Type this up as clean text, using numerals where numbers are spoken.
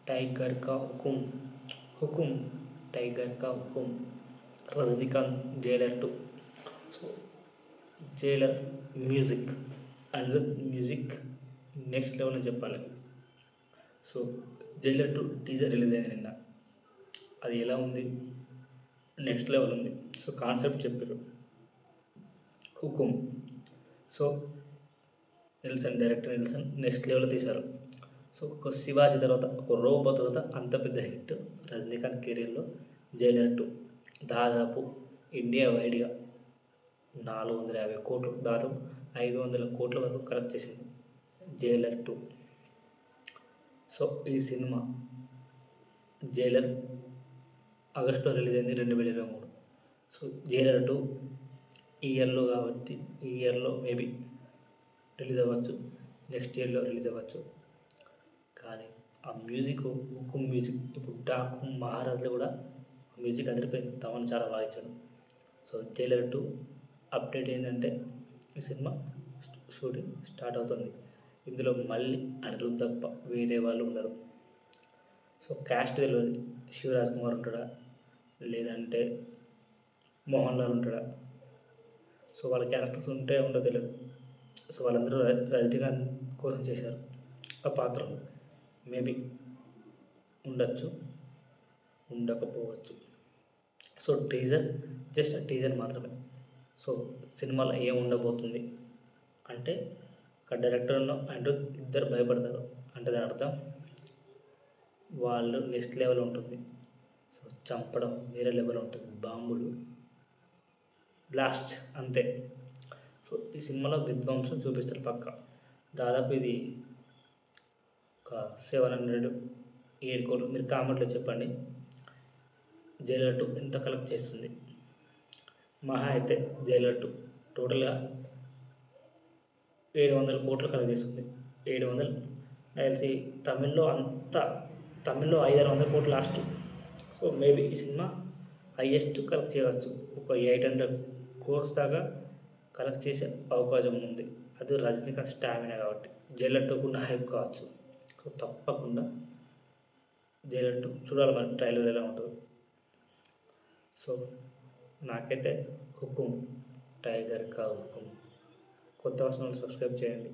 Tiger का हुकुम हुकुम tiger का हुकुम Rajinikanth Jailer 2. So Jailer music and music next level అని చెప్పాలి. సో జైలర్ 2 టీజర్ రిలీజ్ అయింది నిన్న. అది ఎలా ఉంది? నెక్స్ట్ లెవెల్ ఉంది. సో కాన్సెప్ట్ చెప్పారు హుకుం. So director Nelson next level తీశారు. సో ఒక శివాజీ తర్వాత ఒక రోబో తర్వాత అంత పెద్ద హిట్ రజనీకాంత్ కెరీర్లో జైలర్ 2 దాదాపు ఇండియా వైడ్గా 450 కోట్లు, దాదాపు 500 కోట్ల వరకు కలెక్ట్ చేసింది జైలర్ 2. సో ఈ సినిమా జైలర్ ఆగస్టులో రిలీజ్ అయింది 2023. సో జైలర్ 2 ఈ ఇయర్లో కాబట్టి ఈ ఇయర్లో మేబీ రిలీజ్ అవ్వచ్చు, నెక్స్ట్ ఇయర్లో రిలీజ్ అవ్వచ్చు. కానీ ఆ మ్యూజిక్ హుకుం మ్యూజిక్ ఇప్పుడు డాకు మహారాజ్లో కూడా మ్యూజిక్ అదిరిపోయింది. తమను చాలా బాగా ఇచ్చాడు. సో జైలర్ 2 అప్డేట్ ఏంటంటే ఈ సినిమా షూటింగ్ స్టార్ట్ అవుతుంది. ఇందులో మళ్ళీ అనిరుద్ధ్ తప్ప వేరే వాళ్ళు ఉండరు. సో క్యాస్ట్ తెలియదు, శివరాజ్ కుమార్ ఉంటాడా లేదంటే మోహన్ లాల్ ఉంటాడా, సో వాళ్ళ క్యారెక్టర్స్ ఉంటే ఉండో తెలియదు. సో వాళ్ళందరూ రజనీకాంత్ కోసం చేశారు ఆ పాత్రలు. మేబీ ఉండొచ్చు, ఉండకపోవచ్చు. సో టీజర్ జస్ట్ టీజర్ మాత్రమే. సో సినిమాలో ఏం ఉండబోతుంది అంటే డైరెక్టర్ అంటూ ఇద్దరు భయపడతారు అంటే దాని అర్థం వాళ్ళు నెక్స్ట్ లెవెల్ ఉంటుంది. సో చంపడం వేరే లెవెల్ ఉంటుంది, బాంబులు బ్లాస్ట్ అంతే. సో ఈ సినిమాలో విధ్వంసం చూపిస్తారు పక్క. దాదాపు ఇది ఒక 708 కోట్లు. మీరు కామెంట్లో చెప్పండి జైలర్ 2 ఎంత కలెక్ట్ చేస్తుంది. మహా అయితే జైలర్ 2 టోటల్గా 700 కోట్లు కలెక్ట్ చేస్తుంది. 700 తెలిసి తమిళ్లో 500 కోట్లు లాస్ట్. సో మేబీ ఈ సినిమా హైయెస్ట్ కలెక్ట్ చేయవచ్చు, ఒక 800 crores దాకా కలెక్ట్ చేసే అవకాశం ఉంది. అది రజనీకాంత్ స్టామినా కాబట్టి. జైలర్ 2 కూడా హైప్ కావచ్చు. సో తప్పకుండా జైలర్ 2 చూడాలి, మరి ట్రైలర్ ఎలా ఉంటుందో. సో నాకైతే హుకుం టైగర్ కా హుకుం. కొత్త వర్షన్లు సబ్స్క్రైబ్ చేయండి.